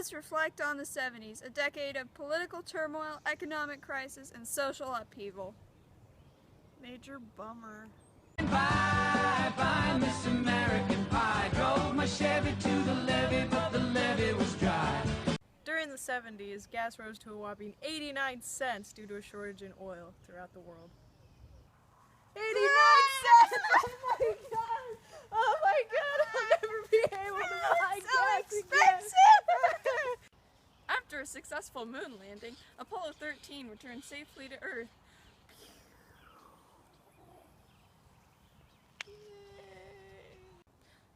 us reflect on the 70s, a decade of political turmoil, economic crisis, and social upheaval. Major bummer. Bye, bye, Miss American Pie. Drove my Chevy to the levee, but the levee was dry. During the 70s, gas rose to a whopping 89 cents due to a shortage in oil throughout the world. 89 cents! Oh my god! Oh my god! I'll never be able to buy gas again! After a successful moon landing, Apollo 13 returned safely to Earth.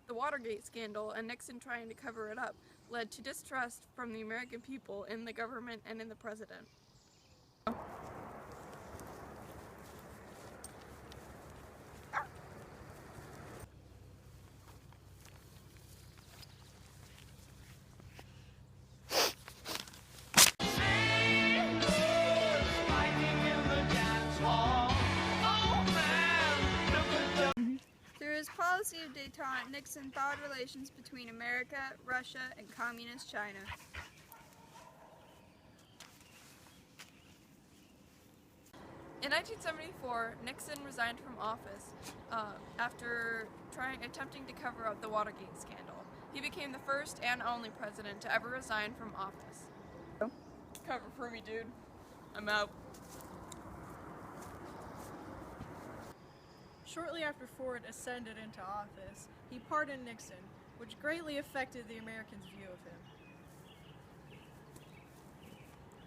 The Watergate scandal and Nixon trying to cover it up led to distrust from the American people in the government and in the president. Through his policy of détente, Nixon thawed relations between America, Russia, and Communist China. In 1974, Nixon resigned from office after attempting to cover up the Watergate scandal. He became the first and only president to ever resign from office. Cover for me, dude. I'm out. Shortly after Ford ascended into office, he pardoned Nixon, which greatly affected the Americans' view of him.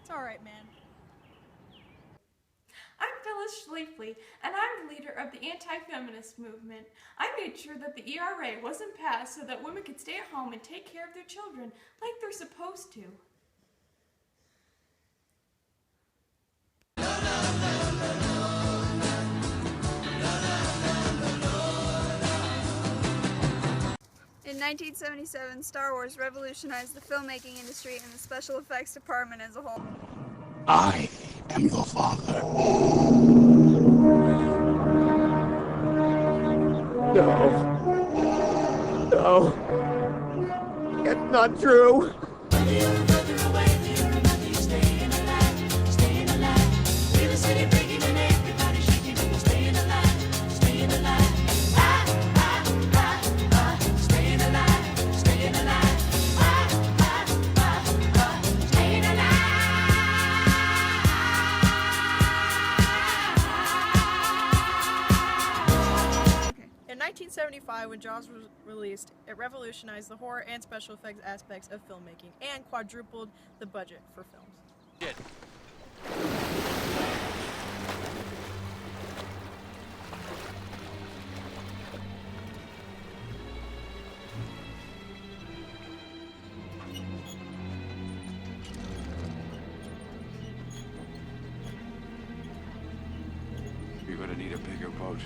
It's alright, man. I'm Phyllis Schlafly, and I'm the leader of the anti-feminist movement. I made sure that the ERA wasn't passed so that women could stay at home and take care of their children like they're supposed to. In 1977, Star Wars revolutionized the filmmaking industry and the special effects department as a whole. I am your father. No. No. It's not true. In 1975, when Jaws was released, it revolutionized the horror and special effects aspects of filmmaking and quadrupled the budget for films. Shit. You're gonna need a bigger boat.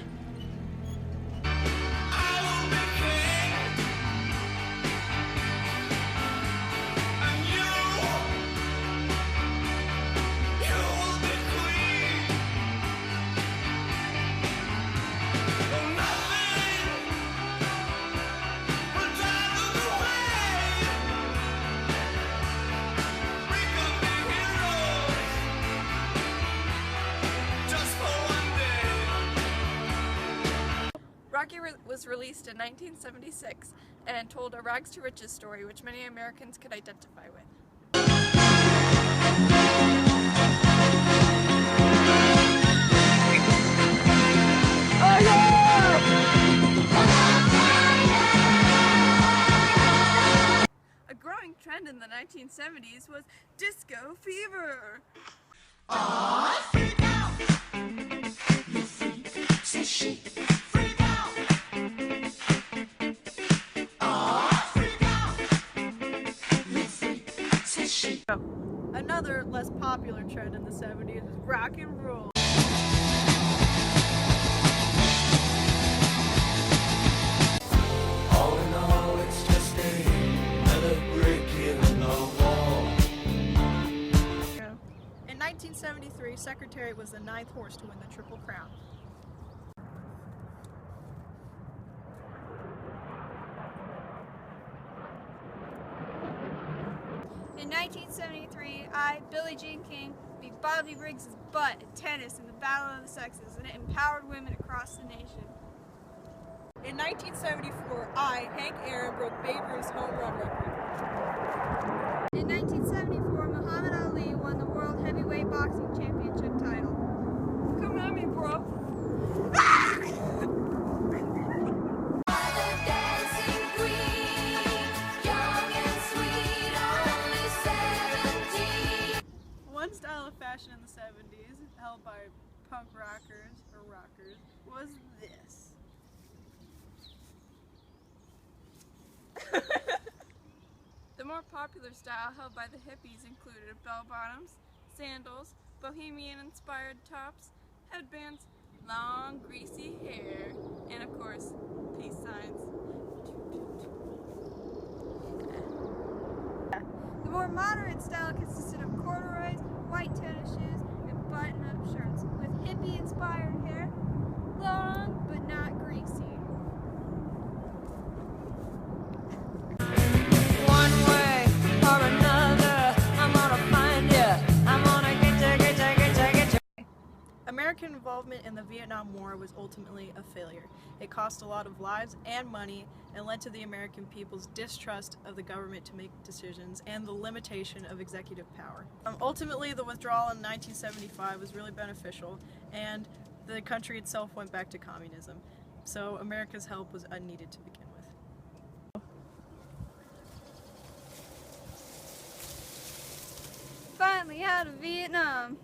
Rocky was released in 1976 and told a rags to riches story which many Americans could identify with. A growing trend in the 1970s was disco fever. Freak out! You freak, says she. Freak out! Freak out! You freak, says she. Another less popular trend in the 70s was rock and roll. All in all, it's just another brick in the wall. In 1973, Secretariat was the 9th horse to win the Triple Crown. In I, Billie Jean King, beat Bobby Riggs' butt at tennis in the Battle of the Sexes, and it empowered women across the nation. In 1974, I, Hank Aaron, broke Babe Ruth's home run record. In 1974, Muhammad Ali won the World Heavyweight Boxing Championship title. Come at me, bro. One style of fashion in the 70s, held by punk rockers, was this. The more popular style held by the hippies included bell-bottoms, sandals, bohemian-inspired tops, headbands, long, greasy hair, and of course, peace signs. The more moderate style consisted of corduroys, white tennis shoes, and button-up shirts, with hippie-inspired hair, long but not greasy. One way or another, I'm gonna find you. I'm gonna get you. American involvement in the Vietnam War was ultimately a failure. It cost a lot of lives and money and led to the American people's distrust of the government to make decisions and the limitation of executive power. Ultimately, the withdrawal in 1975 was really beneficial, and the country itself went back to communism. So America's help was unneeded to begin with. Finally out of Vietnam.